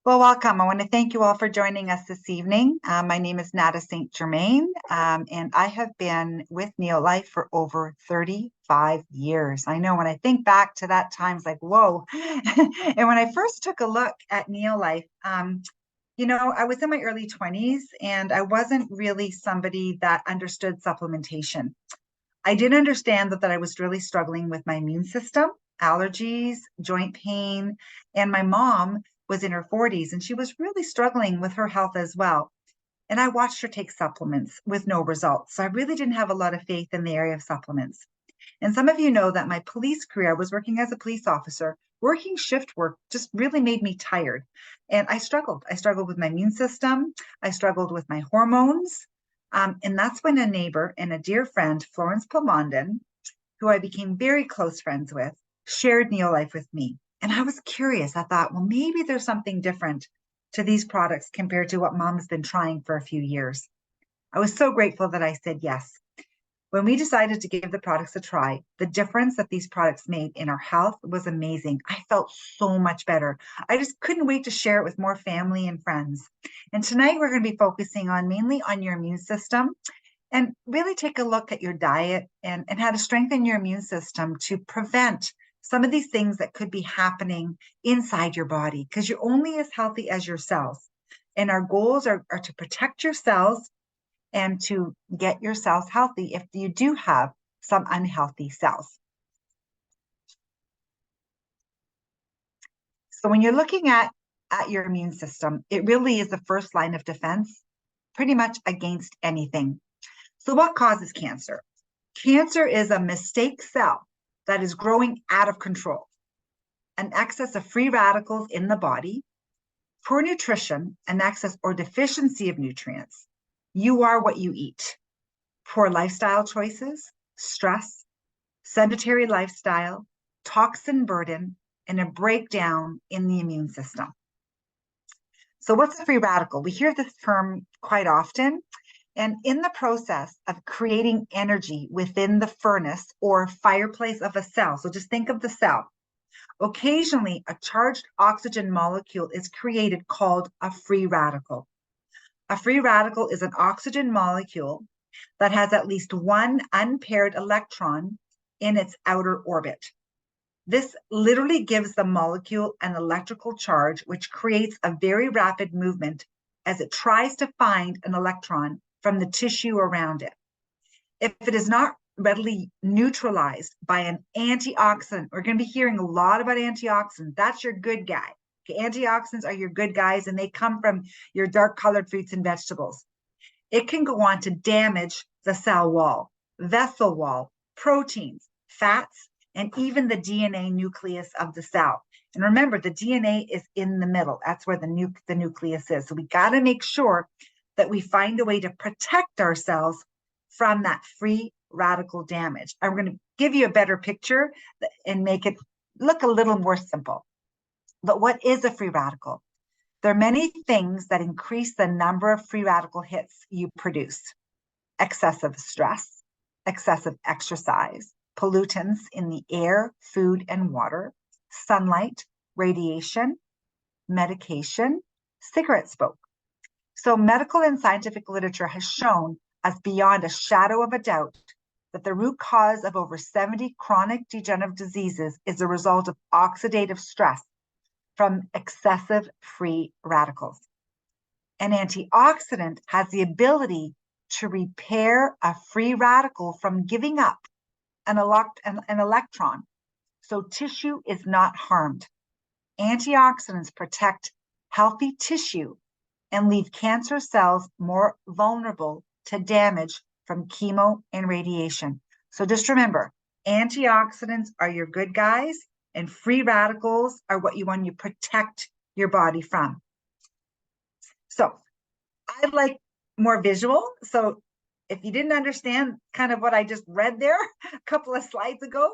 Well, welcome. I want to thank you all for joining us this evening. My name is Nada St. Germain, and I have been with Neolife for over 35 years. I know when I think back to that time, it's like, whoa. And when I first took a look at Neolife, I was in my early 20s and I wasn't really somebody that understood supplementation. I did understand that I was really struggling with my immune system, allergies, joint pain, and my mom was in her 40s and she was really struggling with her health as well. And I watched her take supplements with no results. So I really didn't have a lot of faith in the area of supplements. And some of you know that my police career, I was working as a police officer, working shift work just really made me tired. And I struggled. I struggled with my immune system. I struggled with my hormones. And that's when a neighbor and a dear friend, Florence Palmondon, who I became very close friends with, shared Neolife with me. And I was curious. I thought, well, maybe there's something different to these products compared to what mom's been trying for a few years. I was so grateful that I said yes. When we decided to give the products a try, the difference that these products made in our health was amazing. I felt so much better. I just couldn't wait to share it with more family and friends. And tonight we're going to be focusing on mainly on your immune system and really take a look at your diet and how to strengthen your immune system to prevent some of these things that could be happening inside your body, because you're only as healthy as your cells. And our goals are to protect your cells and to get your cells healthy if you do have some unhealthy cells. So when you're looking at your immune system, it really is the first line of defense, pretty much against anything. So what causes cancer? Cancer is a mistake cell that is growing out of control. An excess of free radicals in the body, poor nutrition, an excess or deficiency of nutrients. You are what you eat. Poor lifestyle choices, stress, sedentary lifestyle, toxin burden, and a breakdown in the immune system. So what's a free radical? We hear this term quite often. And in the process of creating energy within the furnace or fireplace of a cell, so just think of the cell, occasionally a charged oxygen molecule is created called a free radical. A free radical is an oxygen molecule that has at least one unpaired electron in its outer orbit. This literally gives the molecule an electrical charge, which creates a very rapid movement as it tries to find an electron from the tissue around it. If it is not readily neutralized by an antioxidant, we're going to be hearing a lot about antioxidants. That's your good guy. Okay, antioxidants are your good guys, and they come from your dark colored fruits and vegetables. It can go on to damage the cell wall, vessel wall, proteins, fats, and even the DNA nucleus of the cell. And remember, the DNA is in the middle. That's where the nucleus is. So we got to make sure that we find a way to protect ourselves from that free radical damage. I'm going to give you a better picture and make it look a little more simple. But what is a free radical? There are many things that increase the number of free radical hits you produce. Excessive stress, excessive exercise, pollutants in the air, food, and water, sunlight, radiation, medication, cigarette smoke. So medical and scientific literature has shown us beyond a shadow of a doubt that the root cause of over 70 chronic degenerative diseases is a result of oxidative stress from excessive free radicals. An antioxidant has the ability to repair a free radical from giving up an electron, so tissue is not harmed. Antioxidants protect healthy tissue and leave cancer cells more vulnerable to damage from chemo and radiation. So just remember, antioxidants are your good guys, and free radicals are what you want to protect your body from. So I like more visual. So if you didn't understand kind of what I just read there a couple of slides ago,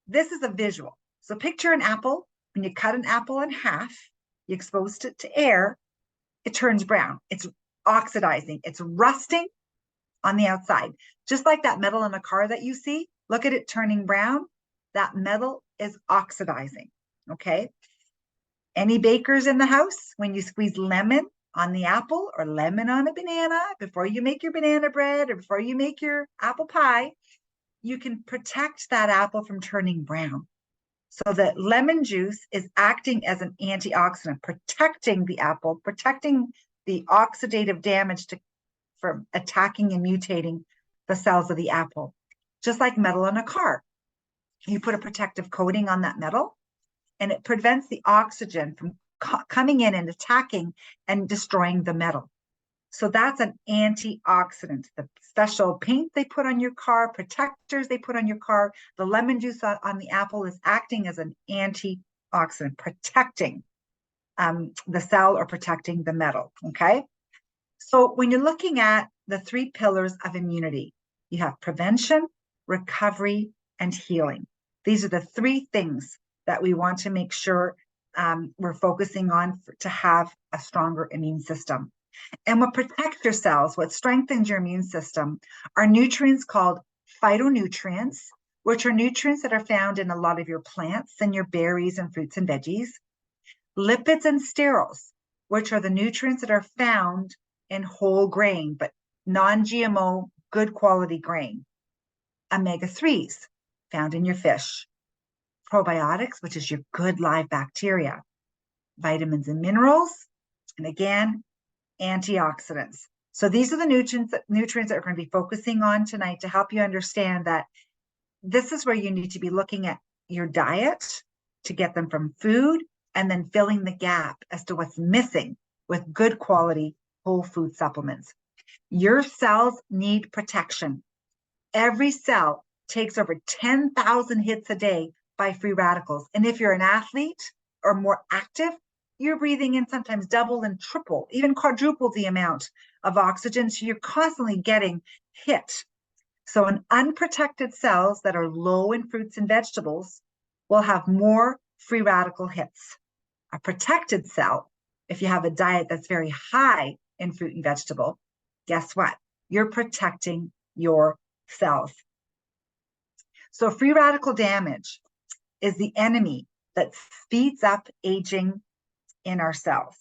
this is a visual. So picture an apple. When you cut an apple in half, you expose it to air, it turns brown. It's oxidizing. It's rusting on the outside. Just like that metal in a car that you see, look at it turning brown. That metal is oxidizing, okay? Any bakers in the house? When you squeeze lemon on the apple or lemon on a banana before you make your banana bread or before you make your apple pie, you can protect that apple from turning brown. So the lemon juice is acting as an antioxidant, protecting the apple, protecting the oxidative damage from attacking and mutating the cells of the apple. Just like metal on a car. You put a protective coating on that metal, and it prevents the oxygen from coming in and attacking and destroying the metal. So that's an antioxidant. The special paint they put on your car, protectors they put on your car, the lemon juice on the apple is acting as an antioxidant, protecting the cell or protecting the metal, okay? So when you're looking at the 3 pillars of immunity, you have prevention, recovery, and healing. These are the 3 things that we want to make sure we're focusing on to have a stronger immune system. And what protects your cells, what strengthens your immune system, are nutrients called phytonutrients, which are nutrients that are found in a lot of your plants and your berries and fruits and veggies. Lipids and sterols, which are the nutrients that are found in whole grain, but non-GMO, good quality grain. Omega-3s, found in your fish. Probiotics, which is your good live bacteria. Vitamins and minerals, and again, antioxidants. So these are the nutrients that we're going to be focusing on tonight to help you understand that this is where you need to be looking at your diet to get them from food and then filling the gap as to what's missing with good quality whole food supplements. Your cells need protection. Every cell takes over 10,000 hits a day by free radicals. And if you're an athlete or more active, you're breathing in sometimes double and triple, even quadruple the amount of oxygen. So you're constantly getting hit. So an unprotected cells that are low in fruits and vegetables will have more free radical hits. A protected cell, if you have a diet that's very high in fruit and vegetable, guess what? You're protecting your cells. So free radical damage is the enemy that speeds up aging in our cells.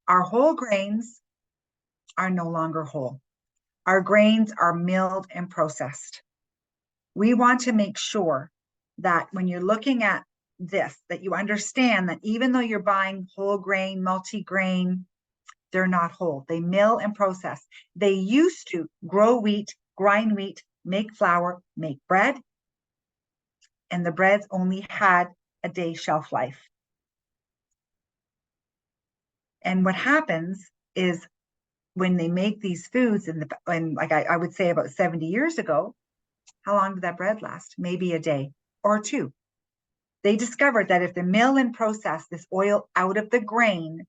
Our whole grains are no longer whole. Our grains are milled and processed. We want to make sure that when you're looking at this, that you understand that even though you're buying whole grain, multi-grain, they're not whole. They mill and process. They used to grow wheat, grind wheat, make flour, make bread, and the breads only had a day shelf life. And what happens is when they make these foods, and like I would say about 70 years ago, how long did that bread last? Maybe a day or 2. They discovered that if they mill and process this oil out of the grain,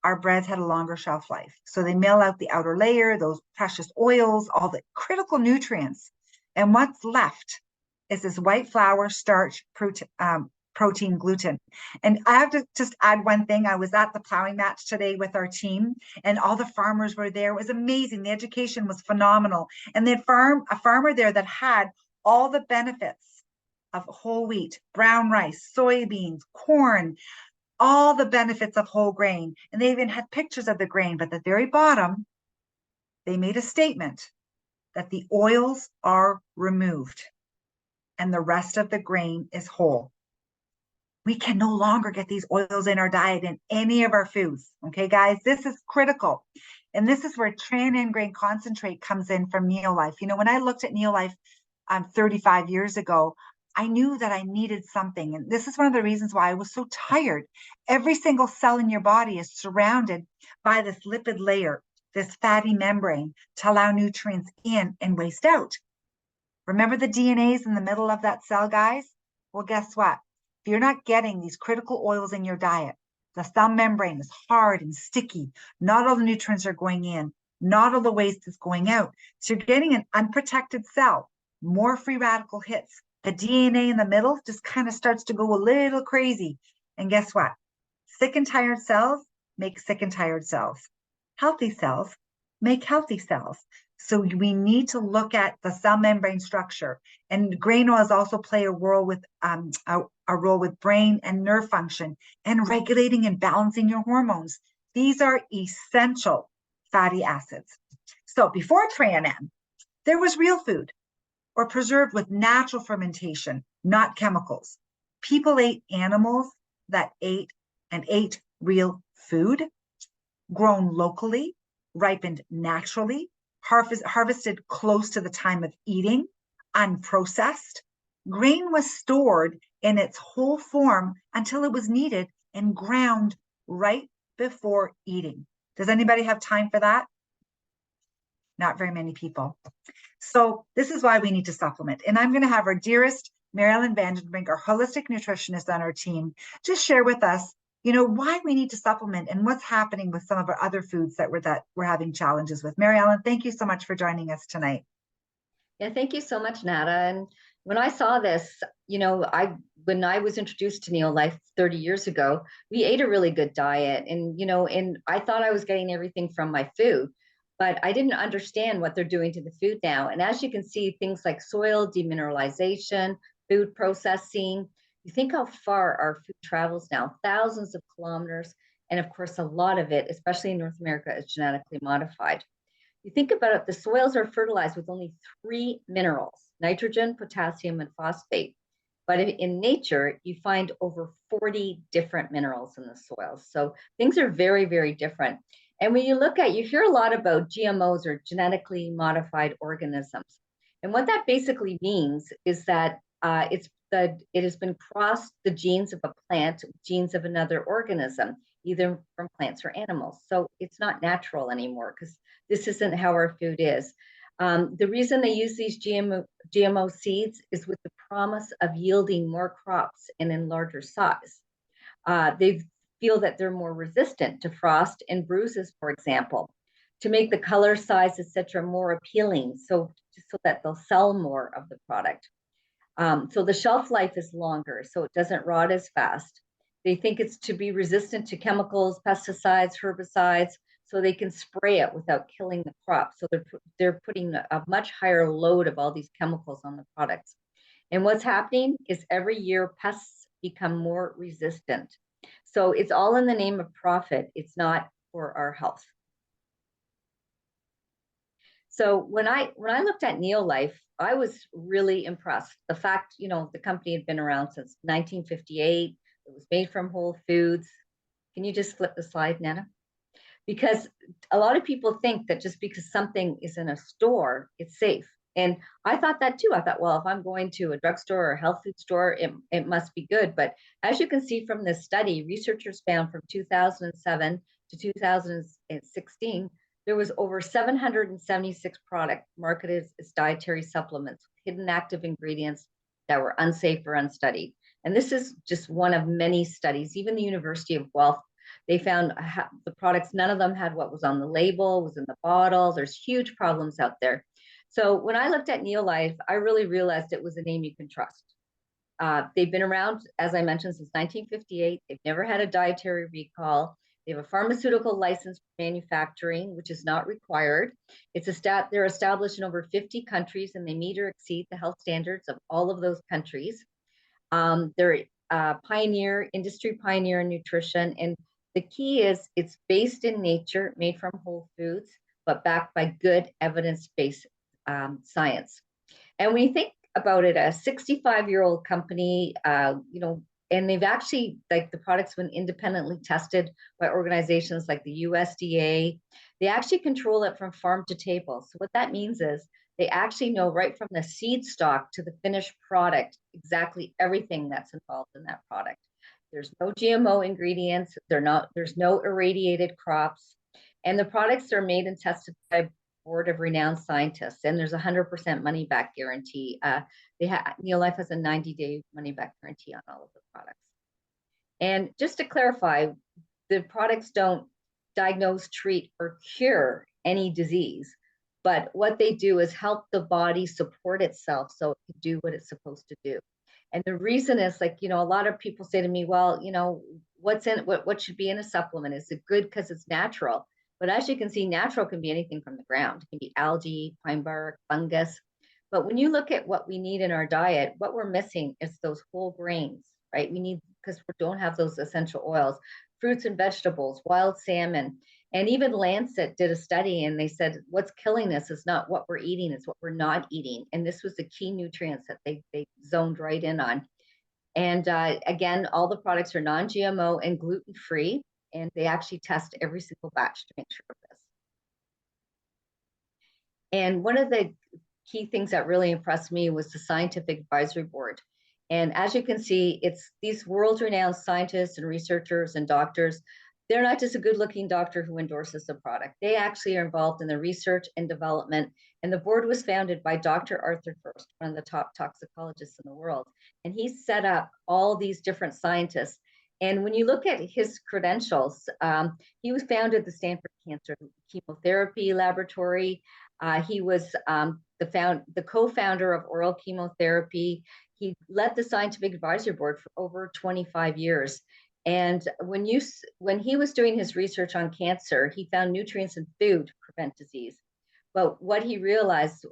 our breads had a longer shelf life. So they mill out the outer layer, those precious oils, all the critical nutrients. And what's left is this white flour, starch, protein, gluten. And I have to just add one thing. I was at the plowing match today with our team, and all the farmers were there. It was amazing. The education was phenomenal. And they had a farmer there that had all the benefits of whole wheat, brown rice, soybeans, corn, all the benefits of whole grain. And they even had pictures of the grain, but at the very bottom, they made a statement that the oils are removed and the rest of the grain is whole. We can no longer get these oils in our diet in any of our foods. Okay, guys, this is critical. And this is where tran grain concentrate comes in from Neolife. You know, when I looked at Neolife 35 years ago, I knew that I needed something. And this is one of the reasons why I was so tired. Every single cell in your body is surrounded by this lipid layer, this fatty membrane to allow nutrients in and waste out. Remember the DNA's in the middle of that cell, guys? Well, guess what? If you're not getting these critical oils in your diet, the cell membrane is hard and sticky. Not all the nutrients are going in. Not all the waste is going out. So you're getting an unprotected cell, more free radical hits. The DNA in the middle just kind of starts to go a little crazy. And guess what? Sick and tired cells make sick and tired cells. Healthy cells make healthy cells. So we need to look at the cell membrane structure, and grain oils also play a role with brain and nerve function and regulating and balancing your hormones. These are essential fatty acids. So before TRANM, there was real food or preserved with natural fermentation, not chemicals. People ate animals that ate real food, grown locally, ripened naturally, harvested close to the time of eating, unprocessed. Grain was stored in its whole form until it was needed and ground right before eating. Does anybody have time for that? Not very many people. So this is why we need to supplement. And I'm going to have our dearest Maryellen Vandenbrink, our holistic nutritionist on our team, just share with us, why we need to supplement and what's happening with some of our other foods that we're having challenges with. Maryellen, thank you so much for joining us tonight. Yeah, thank you so much, Nada. And when I saw this, when I was introduced to Neolife 30 years ago, we ate a really good diet, and I thought I was getting everything from my food, but I didn't understand what they're doing to the food now. And as you can see, things like soil demineralization, food processing, you think how far our food travels now, thousands of kilometers. And of course, a lot of it, especially in North America, is genetically modified. You think about it, the soils are fertilized with only 3 minerals, nitrogen, potassium, and phosphate. But in nature, you find over 40 different minerals in the soils. So things are very, very different. And when you hear a lot about GMOs, or genetically modified organisms. And what that basically means is that it has been crossed the genes of a plant, genes of another organism, either from plants or animals. So it's not natural anymore, because this isn't how our food is. The reason they use these GMO seeds is with the promise of yielding more crops and in larger size. They feel that they're more resistant to frost and bruises, for example, to make the color, size, etc., more appealing, so that they'll sell more of the product. So the shelf life is longer, so it doesn't rot as fast. They think it's to be resistant to chemicals, pesticides, herbicides, so they can spray it without killing the crop. So they're putting a much higher load of all these chemicals on the products. And what's happening is every year pests become more resistant. So it's all in the name of profit. It's not for our health. So when I looked at Neolife, I was really impressed. The fact, the company had been around since 1958. It was made from whole foods. Can you just flip the slide, Nana? Because a lot of people think that just because something is in a store, it's safe. And I thought that too. I thought, well, if I'm going to a drugstore or a health food store, it must be good. But as you can see from this study, researchers found from 2007 to 2016, there was over 776 products marketed as dietary supplements with hidden active ingredients that were unsafe or unstudied. And this is just one of many studies. Even the University of Guelph, they found the products, none of them had what was on the label, was in the bottle. There's huge problems out there. So when I looked at Neolife, I really realized it was a name you can trust. They've been around, as I mentioned, since 1958. They've never had a dietary recall. They have a pharmaceutical license for manufacturing, which is not required. They're established in over 50 countries, and they meet or exceed the health standards of all of those countries. They're industry pioneer in nutrition. And the key is it's based in nature, made from whole foods, but backed by good evidence-based science. And when you think about it, a 65-year-old company, and they've actually, like, the products been independently tested by organizations like the USDA. They actually control it from farm to table. So what that means is they actually know right from the seed stock to the finished product exactly everything that's involved in that product. There's no GMO ingredients. There's no irradiated crops. And the products are made and tested by a board of renowned scientists. And there's 100% money back guarantee. Neolife has a 90-day money back guarantee on all of the products. And just to clarify, the products don't diagnose, treat, or cure any disease. But what they do is help the body support itself so it can do what it's supposed to do. And the reason is, like, a lot of people say to me, well, what should be in a supplement? Is it good because it's natural? But as you can see, natural can be anything from the ground. It can be algae, pine bark, fungus. But when you look at what we need in our diet, what we're missing is those whole grains, right? We need, because we don't have those essential oils, fruits and vegetables, wild salmon. And even Lancet did a study and they said, what's killing us is not what we're eating, it's what we're not eating. And this was the key nutrients that they zoned right in on. And again, all the products are non-GMO and gluten-free, and they actually test every single batch to make sure of this. And one of the key things that really impressed me was the scientific advisory board. And as you can see, it's these world-renowned scientists and researchers and doctors. They're not just a good-looking doctor who endorses the product. They actually are involved in the research and development. And the board was founded by Dr. Arthur First, one of the top toxicologists in the world. And he set up all these different scientists. And when you look at his credentials, he was founded the Stanford Cancer Chemotherapy Laboratory. He was the co-founder of oral chemotherapy. He led the scientific advisory board for over 25 years. And when he was doing his research on cancer, he found nutrients in food to prevent disease. But what he realized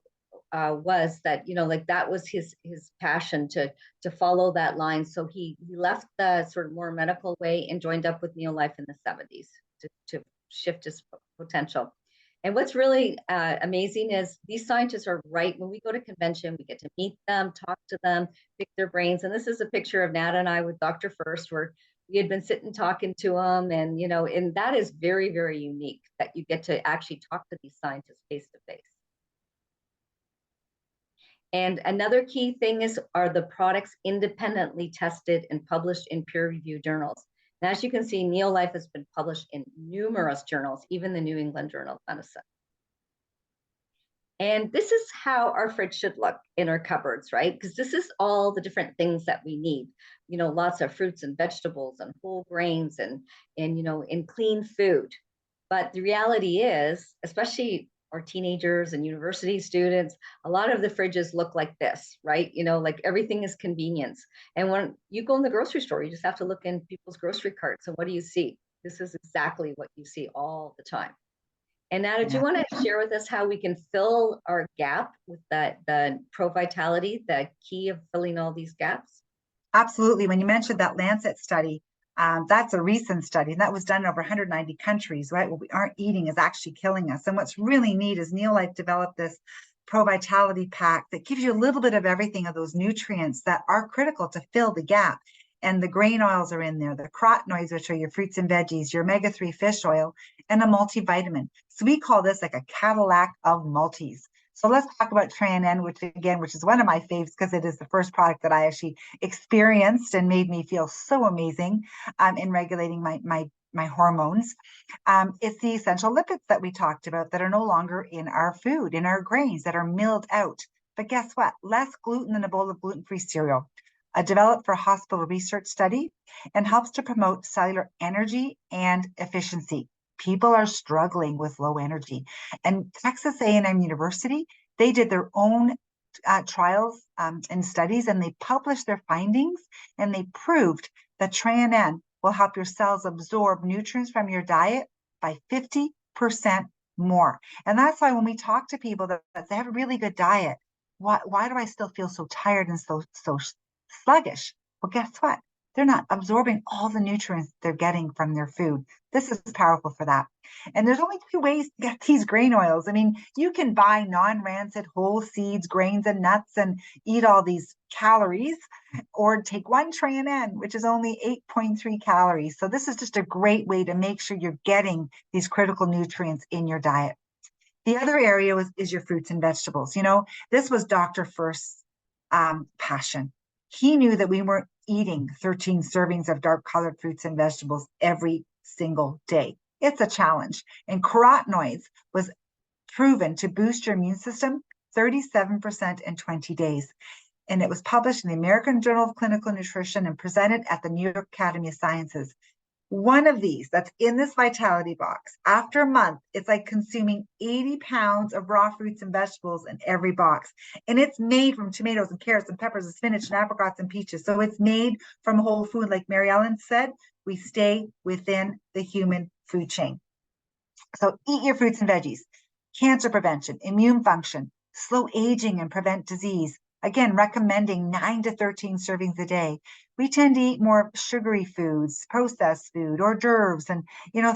was that, like that was his passion to follow that line. So he left the sort of more medical way and joined up with Neolife in the 70s to shift his potential. And what's really amazing is these scientists are right. When we go to convention, we get to meet them, talk to them, pick their brains. And this is a picture of Nat and I with Dr. First, where we had been sitting talking to him. And, and that is very, very unique that you get to actually talk to these scientists face to face. And another key thing are the products independently tested and published in peer-reviewed journals. And as you can see, Neolife has been published in numerous journals, even the New England Journal of Medicine. And this is how our fridge should look in our cupboards, right? Because this is all the different things that we need. Lots of fruits and vegetables and whole grains and clean food. But the reality is, especially our teenagers and university students, a lot of the fridges look like this, right? Like everything is convenience. And when you go in the grocery store, you just have to look in people's grocery carts. And what do you see? This is exactly what you see all the time. And Nada, do you want to share with us how we can fill our gap with the Pro Vitality, the key of filling all these gaps? Absolutely. When you mentioned that Lancet study, that's a recent study, and that was done in over 190 countries, right? What we aren't eating is actually killing us. And what's really neat is Neolife developed this Pro Vitality pack that gives you a little bit of everything of those nutrients that are critical to fill the gap. And the grain oils are in there, the carotenoids, which are your fruits and veggies, your omega-3 fish oil, and a multivitamin. So we call this like a Cadillac of multis. So let's talk about Tran, which is one of my faves because it is the first product that I actually experienced and made me feel so amazing in regulating my hormones. It's the essential lipids that we talked about that are no longer in our food, in our grains, that are milled out. But guess what? Less gluten than a bowl of gluten-free cereal. Developed for a hospital research study and helps to promote cellular energy and efficiency. People are struggling with low energy. And Texas A&M University, they did their own trials and studies, and they published their findings, and they proved that Tran will help your cells absorb nutrients from your diet by 50% more. And that's why when we talk to people that they have a really good diet, why do I still feel so tired and so sluggish? Well, guess what? They're not absorbing all the nutrients they're getting from their food. This is powerful for that. And there's only 2 ways to get these grain oils. I mean, you can buy non-rancid whole seeds, grains, and nuts and eat all these calories, or take one Tran, which is only 8.3 calories. So this is just a great way to make sure you're getting these critical nutrients in your diet. The other area is your fruits and vegetables. This was Dr. First's passion. He knew that we weren't eating 13 servings of dark colored fruits and vegetables every single day. It's a challenge. And carotenoids was proven to boost your immune system 37% in 20 days. And it was published in the American Journal of Clinical Nutrition and presented at the New York Academy of Sciences. One of these that's in this vitality box, after a month, it's like consuming 80 pounds of raw fruits and vegetables in every box. And it's made from tomatoes and carrots and peppers and spinach and apricots and peaches. So it's made from whole food. Like Maryellen said, we stay within the human food chain. So eat your fruits and veggies. Cancer prevention, immune function, slow aging and prevent disease. Again, recommending 9 to 13 servings a day. We tend to eat more sugary foods, processed food, hors d'oeuvres, and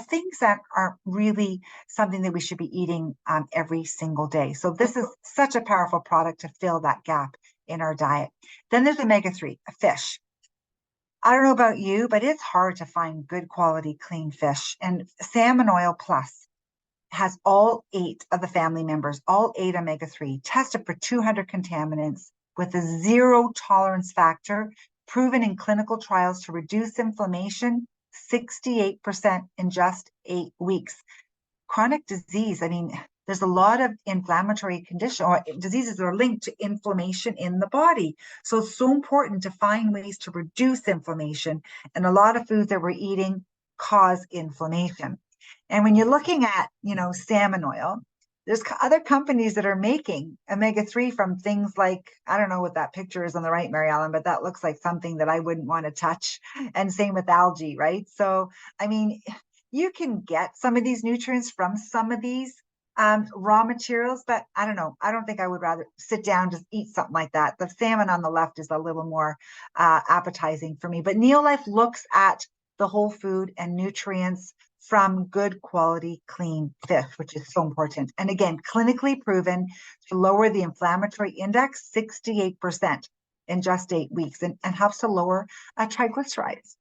things that aren't really something that we should be eating every single day. So this is such a powerful product to fill that gap in our diet. Then there's omega-3, fish. I don't know about you, but it's hard to find good quality, clean fish. And Salmon Oil Plus has all 8 of the family members, all 8 omega-3, tested for 200 contaminants with a 0 tolerance factor, proven in clinical trials to reduce inflammation 68% in just 8 weeks. Chronic disease, I mean, there's a lot of inflammatory condition or diseases that are linked to inflammation in the body. So it's so important to find ways to reduce inflammation. And a lot of foods that we're eating cause inflammation. And when you're looking at, salmon oil, there's other companies that are making omega-3 from things like, I don't know what that picture is on the right, Maryellen, but that looks like something that I wouldn't want to touch. And same with algae, right? So, I mean, you can get some of these nutrients from some of these raw materials, but I don't know. I don't think I would rather sit down, just eat something like that. The salmon on the left is a little more appetizing for me. But Neolife looks at the whole food and nutrients from good quality, clean fish, which is so important. And again, clinically proven to lower the inflammatory index 68% in just 8 weeks and helps to lower triglycerides.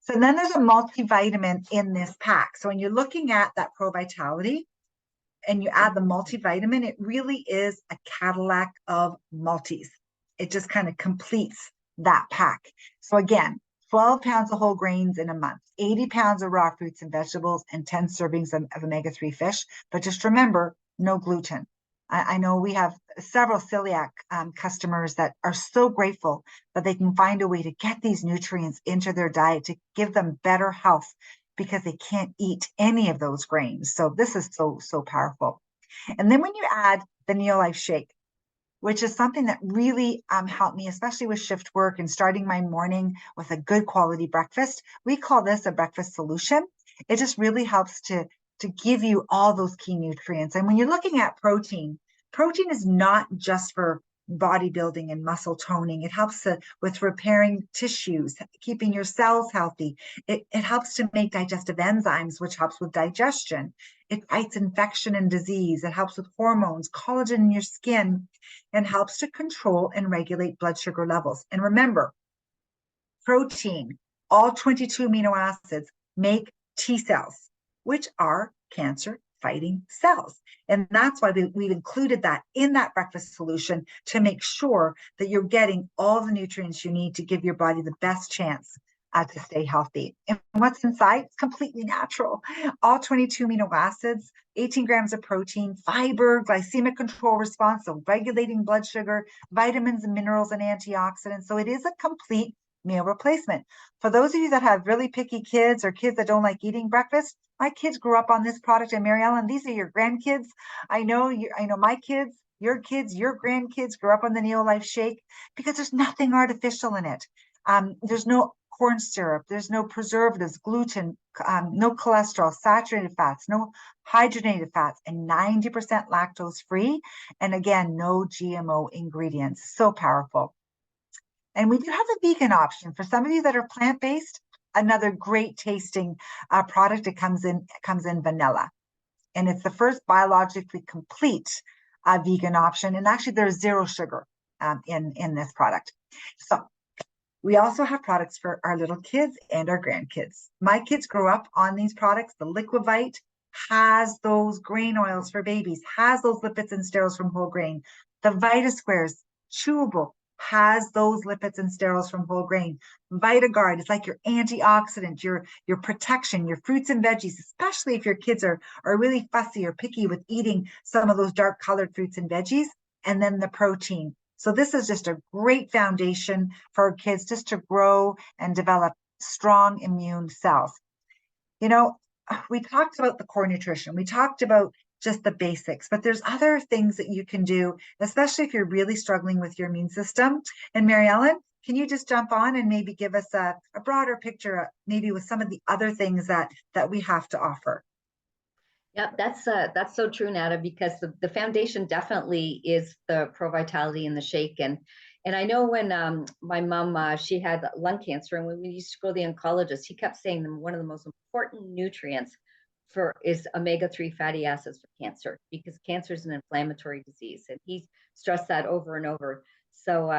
So then there's a multivitamin in this pack. So when you're looking at that Pro Vitality and you add the multivitamin, it really is a Cadillac of multis. It just kind of completes that pack. So again, 12 pounds of whole grains in a month, 80 pounds of raw fruits and vegetables, and 10 servings of omega-3 fish. But just remember, no gluten. I know we have several celiac customers that are so grateful that they can find a way to get these nutrients into their diet to give them better health because they can't eat any of those grains. So this is so powerful. And then when you add the Neolife shake, which is something that really helped me, especially with shift work and starting my morning with a good quality breakfast. We call this a breakfast solution. It just really helps to give you all those key nutrients. And when you're looking at protein is not just for bodybuilding and muscle toning. It helps with repairing tissues, keeping your cells healthy. It helps to make digestive enzymes, which helps with digestion. It fights infection and disease. It helps with hormones, collagen in your skin, and helps to control and regulate blood sugar levels. And remember, protein, all 22 amino acids make T cells, which are cancer-fighting cells. And that's why we've included that in that breakfast solution to make sure that you're getting all the nutrients you need to give your body the best chance to stay healthy. And what's inside? It's completely natural. All 22 amino acids, 18 grams of protein, fiber, glycemic control response, so regulating blood sugar, vitamins and minerals and antioxidants. So it is a complete meal replacement. For those of you that have really picky kids or kids that don't like eating breakfast, my kids grew up on this product. And Maryellen, these are your grandkids. I know my kids, your grandkids grew up on the Neolife shake because there's nothing artificial in it. There's no corn syrup, there's no preservatives, gluten, no cholesterol, saturated fats, no hydrogenated fats, and 90% lactose free. And again, no GMO ingredients. So powerful. And we do have a vegan option for some of you that are plant-based. Another great tasting product. It comes in vanilla, and it's the first biologically complete vegan option. And actually, there's 0 sugar in this product. So we also have products for our little kids and our grandkids. My kids grew up on these products. The Liquivite has those grain oils for babies, has those lipids and sterols from whole grain. The Vita Squares, chewable, has those lipids and sterols from whole grain. VitaGuard is like your antioxidant, your protection, your fruits and veggies, especially if your kids are really fussy or picky with eating some of those dark colored fruits and veggies. And then the protein. So this is just a great foundation for our kids just to grow and develop strong immune cells. We talked about the core nutrition. We talked about just the basics, but there's other things that you can do, especially if you're really struggling with your immune system. And Maryellen, can you just jump on and maybe give us a broader picture, maybe with some of the other things that we have to offer? Yep, that's so true, Nata, because the foundation definitely is the Pro Vitality and the shake. And I know when my mom she had lung cancer, and when we used to go to the oncologist, he kept saying that one of the most important nutrients for is omega-3 fatty acids for cancer, because cancer is an inflammatory disease, and he stressed that over and over. So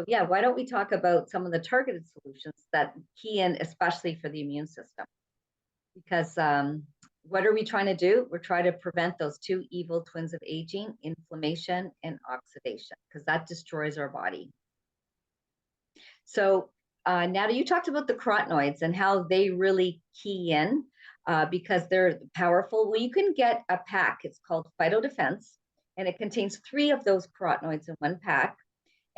yeah, why don't we talk about some of the targeted solutions that key in, especially for the immune system? Because what are we trying to do? We're trying to prevent those two evil twins of aging, inflammation and oxidation, because that destroys our body. So Nata, you talked about the carotenoids and how they really key in because they're powerful. Well, you can get a pack. It's called PHYTO Defense, and it contains 3 of those carotenoids in one pack.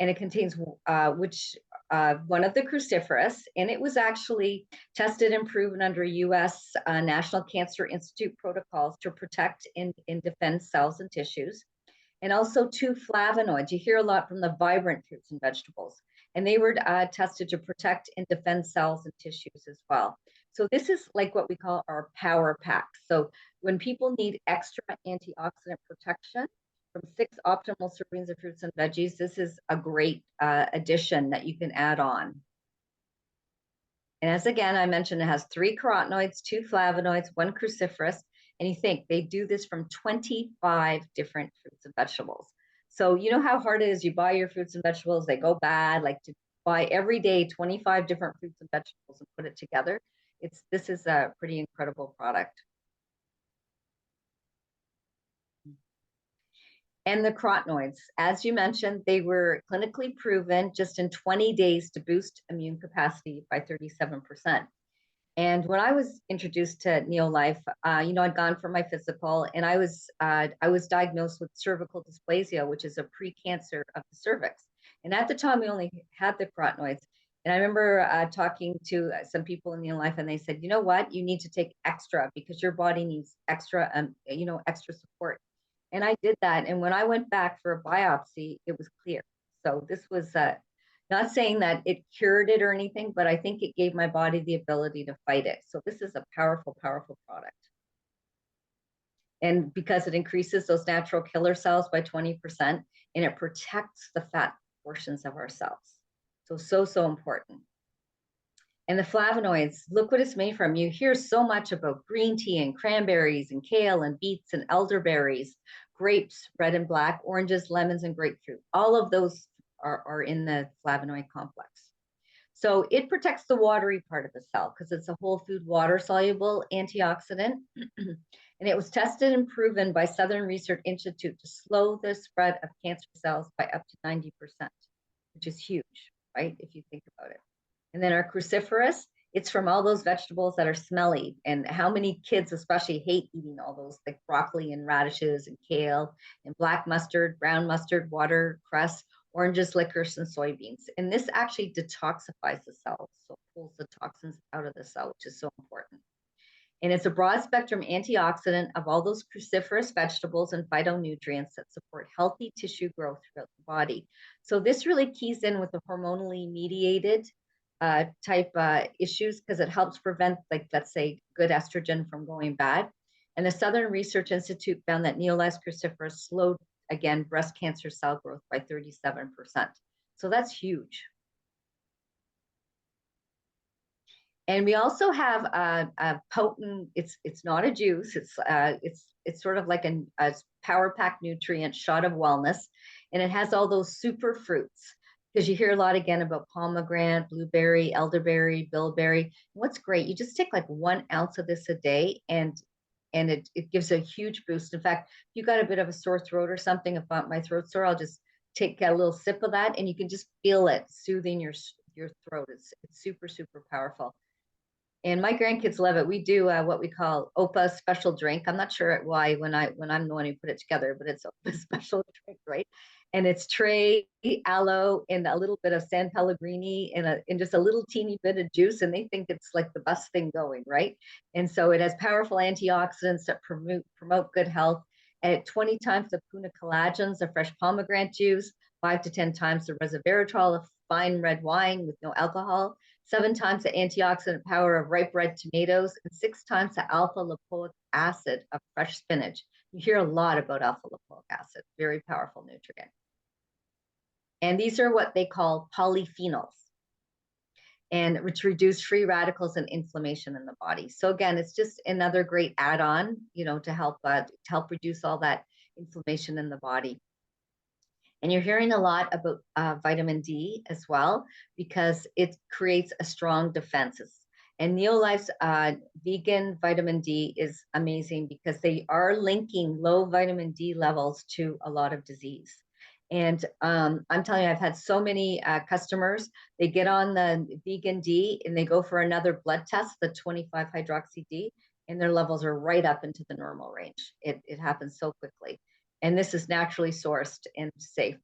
And it contains one of the cruciferous, and it was actually tested and proven under U.S. National Cancer Institute protocols to protect and defend cells and tissues. And also 2 flavonoids. You hear a lot from the vibrant fruits and vegetables, and they were tested to protect and defend cells and tissues as well. So this is like what we call our power pack. So when people need extra antioxidant protection, from 6 optimal servings of fruits and veggies, this is a great addition that you can add on. And as again, I mentioned, it has 3 carotenoids, 2 flavonoids, 1 cruciferous, and you think they do this from 25 different fruits and vegetables. So you know how hard it is, you buy your fruits and vegetables, they go bad, like to buy every day 25 different fruits and vegetables and put it together. This is a pretty incredible product. And the carotenoids, as you mentioned, they were clinically proven just in 20 days to boost immune capacity by 37%. And when I was introduced to Neolife, you know, I'd gone for my physical, and I was diagnosed with cervical dysplasia, which is a precancer of the cervix. And at the time, we only had the carotenoids. And I remember talking to some people in Neolife, and they said, you know what, you need to take extra because your body needs extra, you know, extra support. And I did that. And when I went back for a biopsy, it was clear. So this was not saying that it cured it or anything, but I think it gave my body the ability to fight it. So this is a powerful, powerful product. And because it increases those natural killer cells by 20%, and it protects the fat portions of our cells. So important. And the flavonoids, look what it's made from. You hear so much about green tea and cranberries and kale and beets and elderberries, grapes, red and black, oranges, lemons, and grapefruit. All of those are in the flavonoid complex. So it protects the watery part of the cell because it's a whole food water soluble antioxidant. And it was tested and proven by Southern Research Institute to slow the spread of cancer cells by up to 90%, which is huge, right? If you think about it. And then our cruciferous, it's from all those vegetables that are smelly. And how many kids especially hate eating all those, like broccoli and radishes and kale and black mustard, brown mustard, watercress, oranges, licorice, and soybeans. And this actually detoxifies the cells, so it pulls the toxins out of the cell, which is so important. And it's a broad spectrum antioxidant of all those cruciferous vegetables and phytonutrients that support healthy tissue growth throughout the body. So this really keys in with the hormonally mediated type issues because it helps prevent, like, let's say, good estrogen from going bad. And the Southern Research Institute found that Neolife's cruciferous slowed, again, breast cancer cell growth by 37%. So that's huge. And we also have a potent, it's not a juice, it's sort of like a power pack nutrient shot of wellness. And it has all those super fruits, because you hear a lot again about pomegranate, blueberry, elderberry, bilberry. What's great, you just take like 1 ounce of this a day, and it gives a huge boost. In fact, if you got a bit of a sore throat or something, if my throat's sore, I'll just take a little sip of that, and you can just feel it soothing your throat. It's super, super powerful. And my grandkids love it. We do what we call OPA special drink. I'm not sure why when I'm the one who put it together, but it's OPA special drink, right? And it's Trey, aloe, and a little bit of San Pellegrini, and just a little teeny bit of juice, and they think it's like the best thing going, right? And so it has powerful antioxidants that promote good health. At 20 times the puna collagens of fresh pomegranate juice, 5 to 10 times the resveratrol of fine red wine with no alcohol, 7 times the antioxidant power of ripe red tomatoes, and 6 times the alpha lipoic acid of fresh spinach. You hear a lot about alpha lipoic acid, very powerful nutrient. And these are what they call polyphenols, and which reduce free radicals and inflammation in the body. So again, it's just another great add-on, you know, to help reduce all that inflammation in the body. And you're hearing a lot about vitamin D as well, because it creates a strong defense. And Neolife's vegan vitamin D is amazing because they are linking low vitamin D levels to a lot of disease. And I'm telling you, I've had so many customers, they get on the vegan D and they go for another blood test, the 25-hydroxy D, and their levels are right up into the normal range. It happens so quickly. And this is naturally sourced and safe.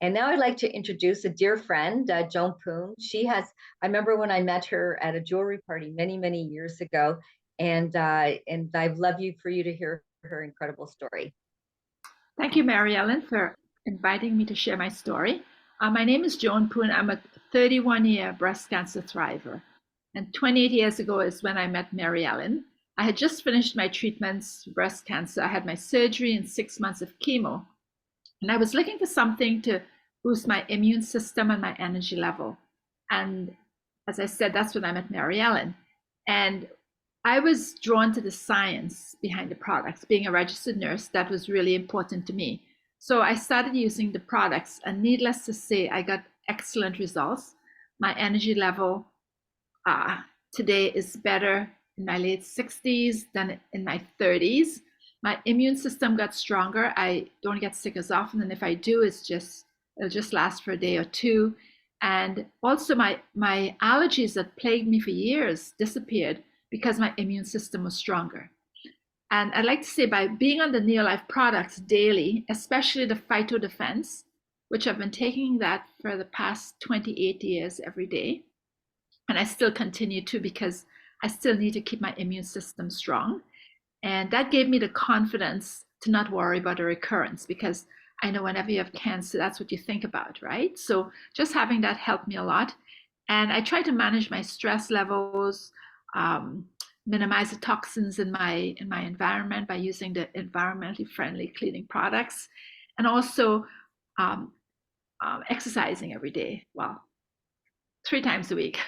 And now I'd like to introduce a dear friend, Joan Poon. I remember when I met her at a jewelry party many, many years ago, and I'd love for you to hear her incredible story. Thank you, Maryellen, for inviting me to share my story. My name is Joan Poon. I'm a 31-year breast cancer thriver. And 28 years ago is when I met Maryellen. I had just finished my treatments for breast cancer. I had my surgery and 6 months of chemo. And I was looking for something to boost my immune system and my energy level. And as I said, that's when I met Maryellen. And I was drawn to the science behind the products. Being a registered nurse, that was really important to me. So I started using the products, and needless to say, I got excellent results. My energy level today is better in my late 60s than in my 30s. My immune system got stronger. I don't get sick as often, and if I do, it'll just last for a day or two. And also my allergies that plagued me for years disappeared because my immune system was stronger. And I'd like to say, by being on the Neolife products daily, especially the PHYTO Defense, which I've been taking that for the past 28 years every day, and I still continue to, because I still need to keep my immune system strong. And that gave me the confidence to not worry about a recurrence, because I know whenever you have cancer, that's what you think about, right? So just having that helped me a lot. And I try to manage my stress levels, minimize the toxins in my environment by using the environmentally friendly cleaning products, and also exercising every day. Well, 3 times a week,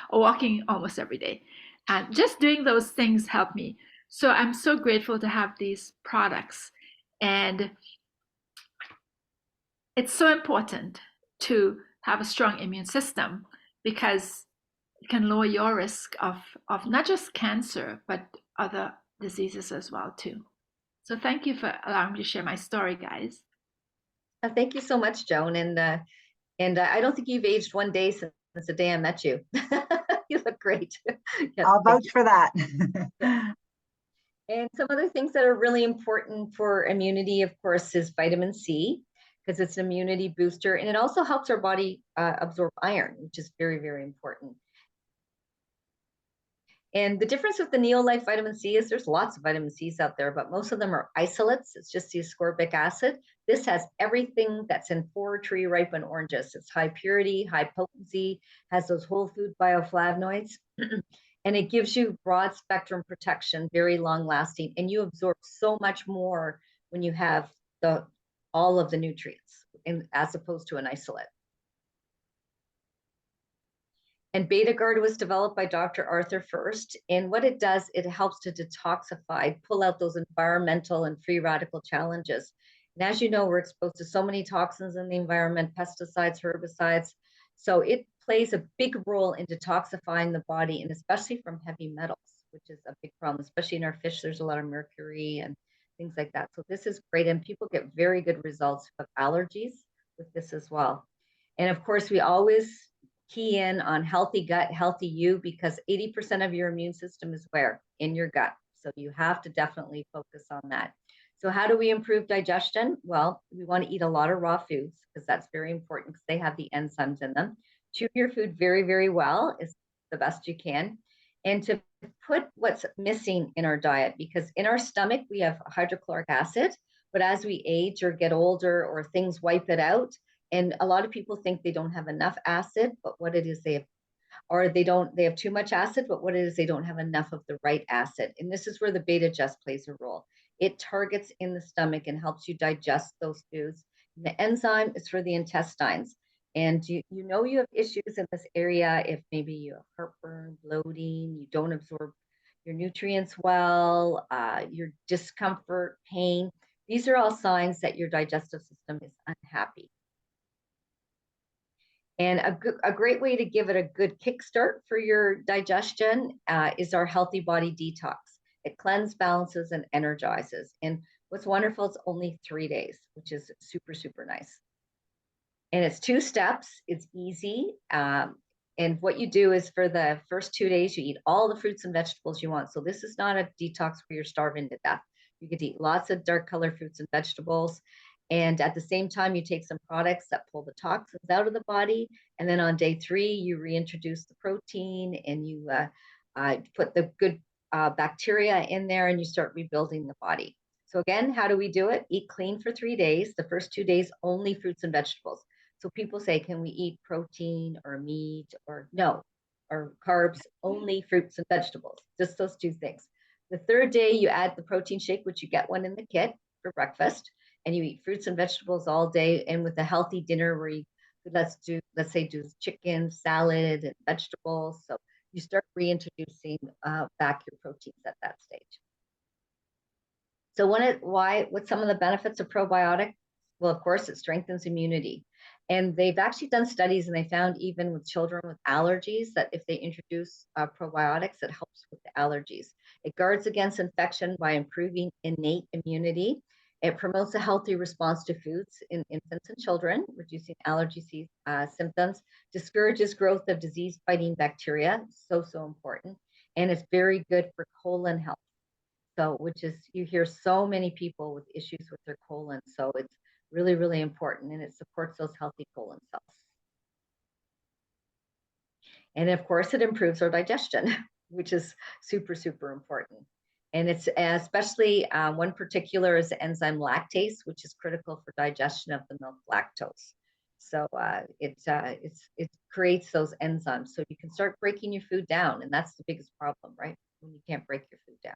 or walking almost every day. And just doing those things help me. So I'm so grateful to have these products. And it's so important to have a strong immune system, because it can lower your risk of not just cancer, but other diseases as well too. So thank you for allowing me to share my story, guys. Thank you so much, Joan. And I don't think you've aged one day since the day I met you. You look great. Yes, I'll vouch for that. And some other things that are really important for immunity, of course, is vitamin C, because it's an immunity booster, and it also helps our body absorb iron, which is very, very important. And the difference with the Neolife vitamin C is there's lots of vitamin C's out there, but most of them are isolates. It's just the ascorbic acid. This has everything that's in 4 tree ripened oranges. It's high purity, high potency, has those whole food bioflavonoids, and it gives you broad spectrum protection, very long lasting, and you absorb so much more when you have all of the nutrients as opposed to an isolate. And BetaGuard was developed by Dr. Arthur First. And what it does, it helps to detoxify, pull out those environmental and free radical challenges. And as you know, we're exposed to so many toxins in the environment, pesticides, herbicides. So it plays a big role in detoxifying the body, and especially from heavy metals, which is a big problem, especially in our fish. There's a lot of mercury and things like that. So this is great. And people get very good results of allergies with this as well. And of course, we always key in on healthy gut, healthy you, because 80% of your immune system is where? In your gut. So you have to definitely focus on that. So how do we improve digestion? Well, we want to eat a lot of raw foods, because that's very important, because they have the enzymes in them. Chew your food very, very well is the best you can. And to put what's missing in our diet, because in our stomach, we have hydrochloric acid, but as we age or get older or things wipe it out, And a lot of people think they don't have enough acid, but what it is they have, or they have too much acid, but what it is they don't have enough of the right acid. And this is where the beta just plays a role. It targets in the stomach and helps you digest those foods. And the enzyme is for the intestines. And you know you have issues in this area if maybe you have heartburn, bloating, you don't absorb your nutrients well, your discomfort, pain. These are all signs that your digestive system is unhappy. And a great way to give it a good kickstart for your digestion is our Healthy Body Detox. It cleanses, balances, and energizes. And what's wonderful, it's only 3 days, which is super, super nice. And it's 2 steps. It's easy. And what you do is for the first 2 days, you eat all the fruits and vegetables you want. So this is not a detox where you're starving to death. You could eat lots of dark colored fruits and vegetables. And at the same time, you take some products that pull the toxins out of the body. And then on day 3, you reintroduce the protein and you put the good bacteria in there and you start rebuilding the body. So again, how do we do it? Eat clean for 3 days. The first 2 days, only fruits and vegetables. So people say, can we eat protein or meat or no, or carbs, only fruits and vegetables, just those 2 things. The 3rd day, you add the protein shake, which you get one in the kit for breakfast. And you eat fruits and vegetables all day, and with a healthy dinner where you let's say do chicken, salad, and vegetables. So you start reintroducing back your proteins at that stage. So what's some of the benefits of probiotics? Well, of course, it strengthens immunity. And they've actually done studies, and they found even with children with allergies that if they introduce probiotics, it helps with the allergies. It guards against infection by improving innate immunity. It promotes a healthy response to foods in infants and children, reducing allergy symptoms, discourages growth of disease-fighting bacteria, so important, and it's very good for colon health. So, which is, you hear so many people with issues with their colon, so it's really, really important, and it supports those healthy colon cells. And of course, it improves our digestion, which is super, super important. And it's especially one particular is the enzyme lactase, which is critical for digestion of the milk lactose. So it creates those enzymes. So you can start breaking your food down. And that's the biggest problem, right? When you can't break your food down.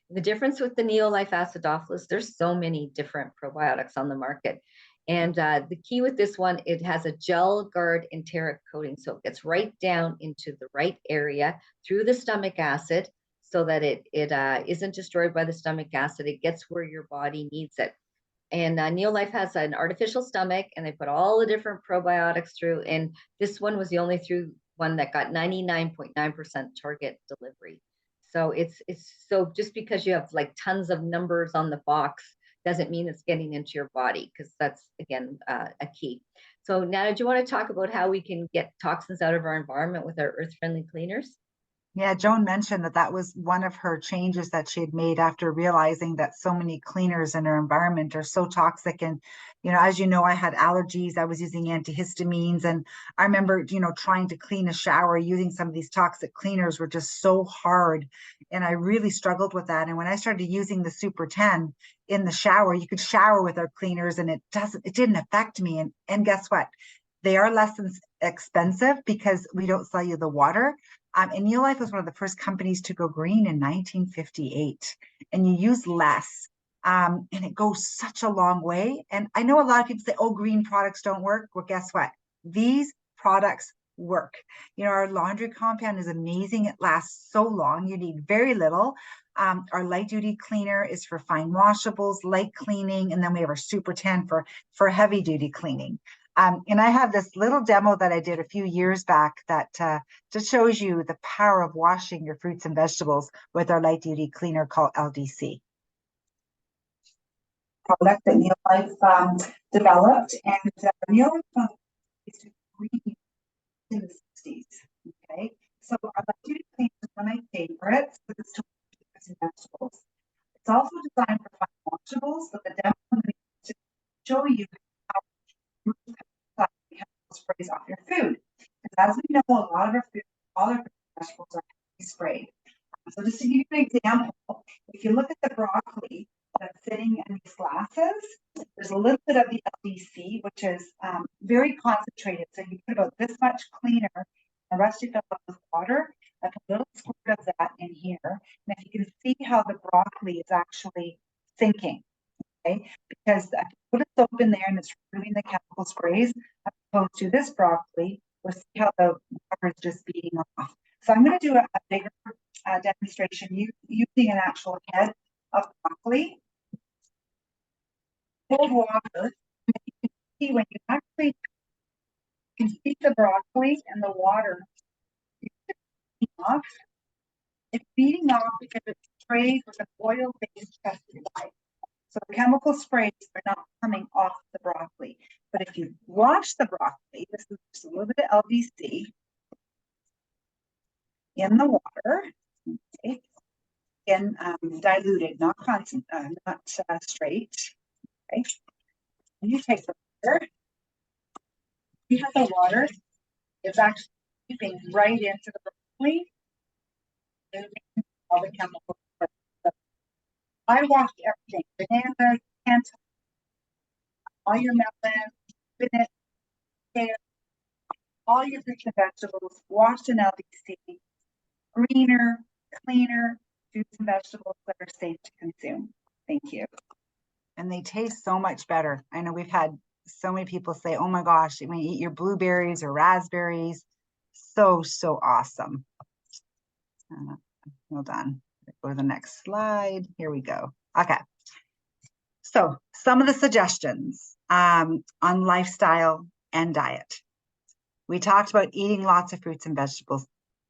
And the difference with the Neolife Acidophilus, there's so many different probiotics on the market. And the key with this one, it has a gel guard enteric coating. So it gets right down into the right area through the stomach acid, so that it isn't destroyed by the stomach acid. It gets where your body needs it. And Neolife has an artificial stomach, and they put all the different probiotics through. And this one was the only one that got 99.9% target delivery. So it's so just because you have like tons of numbers on the box doesn't mean it's getting into your body, because that's, again, a key. So now, do you want to talk about how we can get toxins out of our environment with our earth-friendly cleaners? Yeah, Joan mentioned that was one of her changes that she had made after realizing that so many cleaners in her environment are so toxic. And, as you know, I had allergies. I was using antihistamines. And I remember, trying to clean a shower using some of these toxic cleaners were just so hard. And I really struggled with that. And when I started using the Super 10 in the shower, you could shower with our cleaners and it didn't affect me. And guess what? They are less expensive because we don't sell you the water. And Neolife was one of the first companies to go green in 1958, and you use less, and it goes such a long way. And I know a lot of people say, oh, green products don't work. Well, guess what? These products work. Our laundry compound is amazing. It lasts so long. You need very little. Our light duty cleaner is for fine washables, light cleaning, and then we have our Super 10 for heavy duty cleaning. And I have this little demo that I did a few years back that just shows you the power of washing your fruits and vegetables with our light duty cleaner called LDC. Product that Neolife developed, and Neolife is green in the 60s. Okay, so our light duty cleaner is one of my favorites because it's to fruits and vegetables. It's also designed for fine washables, but the demo I'm going to show you sprays off your food. Because as we know, a lot of our food, all our vegetables are sprayed. So just to give you an example, if you look at the broccoli, that's sitting in these glasses. There's a little bit of the LDC, which is very concentrated. So you put about this much cleaner, the rest you fill up with water. I put a little squirt of that in here. And if you can see how the broccoli is actually sinking, okay? Because I put a soap in there and it's removing the chemical sprays, as opposed to this broccoli, we'll see how the water is just beating off. So I'm going to do a bigger demonstration using an actual head of broccoli. Cold water. You can see when you actually can see the broccoli and the water off. It's beating off because it's sprayed with an oil-based pesticide. So the chemical sprays are not coming off the broccoli. But if you wash the broccoli, this is just a little bit of LDC in the water, okay, and diluted, not constant, not straight. Okay, and you take the water. You have the water is actually seeping right into the broccoli, all the chemicals. I wash everything: bananas, all your melon, spinach, kale, all your fruits and vegetables washed in LDC, greener, cleaner fruits and vegetables that are safe to consume. Thank you. And they taste so much better. I know we've had so many people say, oh my gosh, when you eat your blueberries or raspberries, so awesome. Well done. Go to the next slide. Here we go. Okay. So some of the suggestions on lifestyle and diet. We talked about eating lots of fruits and vegetables,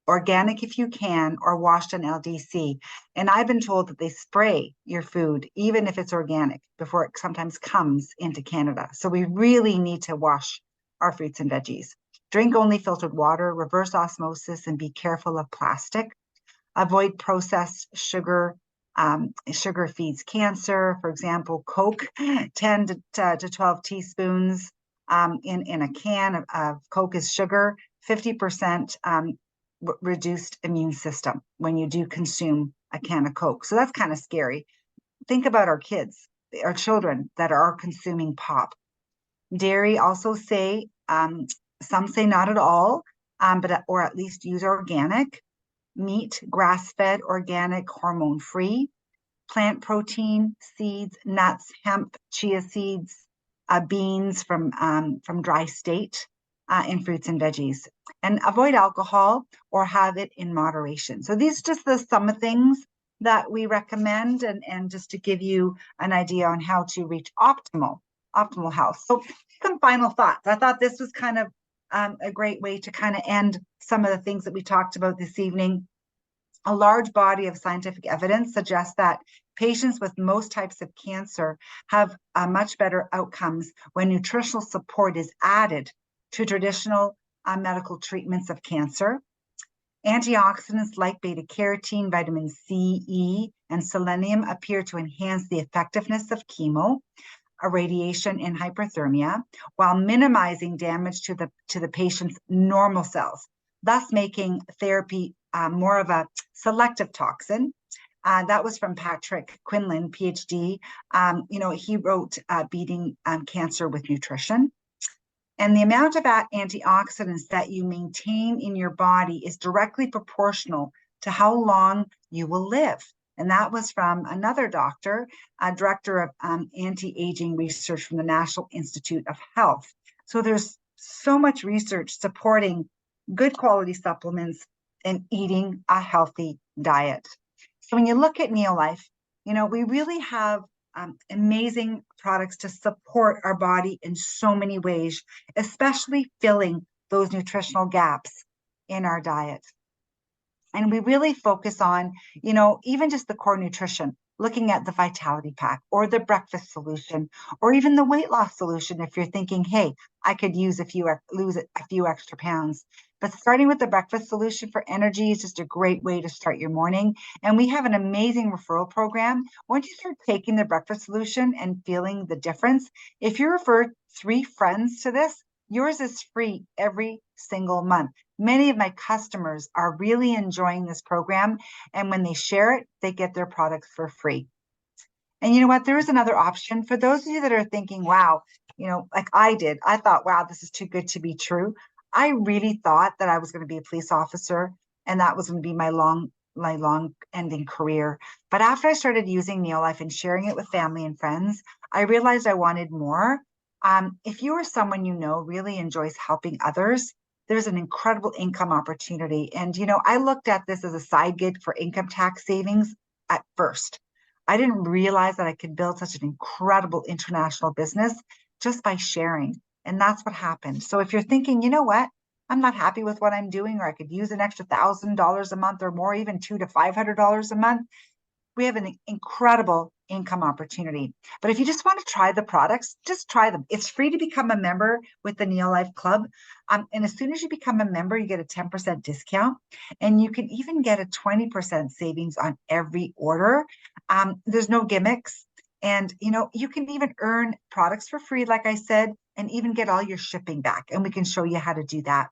organic if you can, or washed in LDC. And I've been told that they spray your food, even if it's organic, before it sometimes comes into Canada. So we really need to wash our fruits and veggies. Drink only filtered water, reverse osmosis, and be careful of plastic. Avoid processed sugar. Sugar feeds cancer. For example, Coke, 10 to 12 teaspoons in a can of Coke is sugar, 50% reduced immune system when you do consume a can of Coke. So that's kind of scary. Think about our kids, our children that are consuming pop. Dairy also say, some say not at all, or at least use organic. Meat, grass-fed, organic, hormone-free. Plant protein, seeds, nuts, hemp, chia seeds, beans from dry state in fruits and veggies. And avoid alcohol or have it in moderation. So these are just some of the things that we recommend, and just to give you an idea on how to reach optimal health. So some final thoughts. I thought this was kind of a great way to kind of end some of the things that we talked about this evening. A large body of scientific evidence suggests that patients with most types of cancer have much better outcomes when nutritional support is added to traditional medical treatments of cancer. Antioxidants like beta-carotene, vitamin C, E, and selenium appear to enhance the effectiveness of chemo, irradiation, and hyperthermia, while minimizing damage to the patient's normal cells, thus making therapy more of a selective toxin. That was from Patrick Quinlan, PhD. He wrote Beating Cancer with Nutrition. And the amount of antioxidants that you maintain in your body is directly proportional to how long you will live. And that was from another doctor, director of anti-aging research from the National Institute of Health. So there's so much research supporting good quality supplements and eating a healthy diet. So when you look at Neolife, we really have amazing products to support our body in so many ways, especially filling those nutritional gaps in our diet. And we really focus on, even just the core nutrition, looking at the vitality pack or the breakfast solution, or even the weight loss solution if you're thinking, hey, I could lose a few extra pounds. But starting with the breakfast solution for energy is just a great way to start your morning. And we have an amazing referral program. Once you start taking the breakfast solution and feeling the difference, if you refer 3 friends to this, yours is free every single month. Many of my customers are really enjoying this program, and when they share it, they get their products for free. And you know what? There is another option for those of you that are thinking, wow, like I did. I thought, wow, this is too good to be true. I really thought that I was going to be a police officer and that was going to be my long ending career. But after I started using Neolife and sharing it with family and friends, I realized I wanted more. If you or someone really enjoys helping others, there's an incredible income opportunity. And, I looked at this as a side gig for income tax savings at first. I didn't realize that I could build such an incredible international business just by sharing. And that's what happened. So if you're thinking, you know what, I'm not happy with what I'm doing, or I could use an extra $1,000 a month or more, even $200 to $500 a month, we have an incredible income opportunity. But if you just want to try the products, just try them. It's free to become a member with the Neolife Club. And as soon as you become a member, you get a 10% discount. And you can even get a 20% savings on every order. There's no gimmicks. And, you can even earn products for free, like I said, and even get all your shipping back. And we can show you how to do that.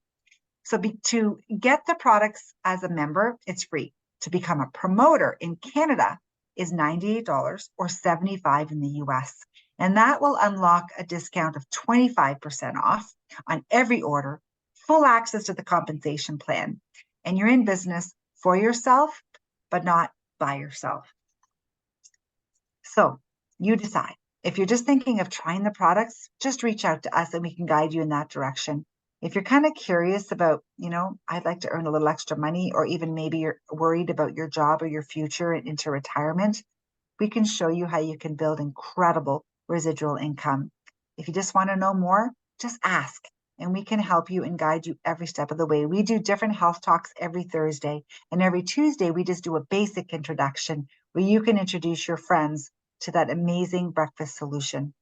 So to get the products as a member, it's free. To become a promoter in Canada is $98 or $75 in the US. And that will unlock a discount of 25% off on every order, full access to the compensation plan. And you're in business for yourself, but not by yourself. So you decide. If you're just thinking of trying the products, just reach out to us and we can guide you in that direction. If you're kind of curious about, I'd like to earn a little extra money, or even maybe you're worried about your job or your future and into retirement, we can show you how you can build incredible residual income. If you just want to know more, just ask and we can help you and guide you every step of the way. We do different health talks every Thursday, and every Tuesday we just do a basic introduction where you can introduce your friends to that amazing breakfast solution.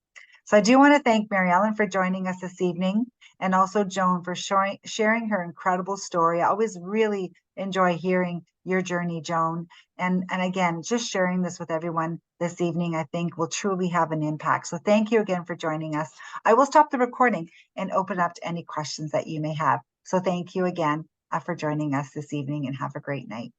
So I do want to thank Maryellen for joining us this evening, and also Joan for sharing her incredible story. I always really enjoy hearing your journey, Joan. And again, just sharing this with everyone this evening, I think will truly have an impact. So thank you again for joining us. I will stop the recording and open up to any questions that you may have. So thank you again for joining us this evening, and have a great night.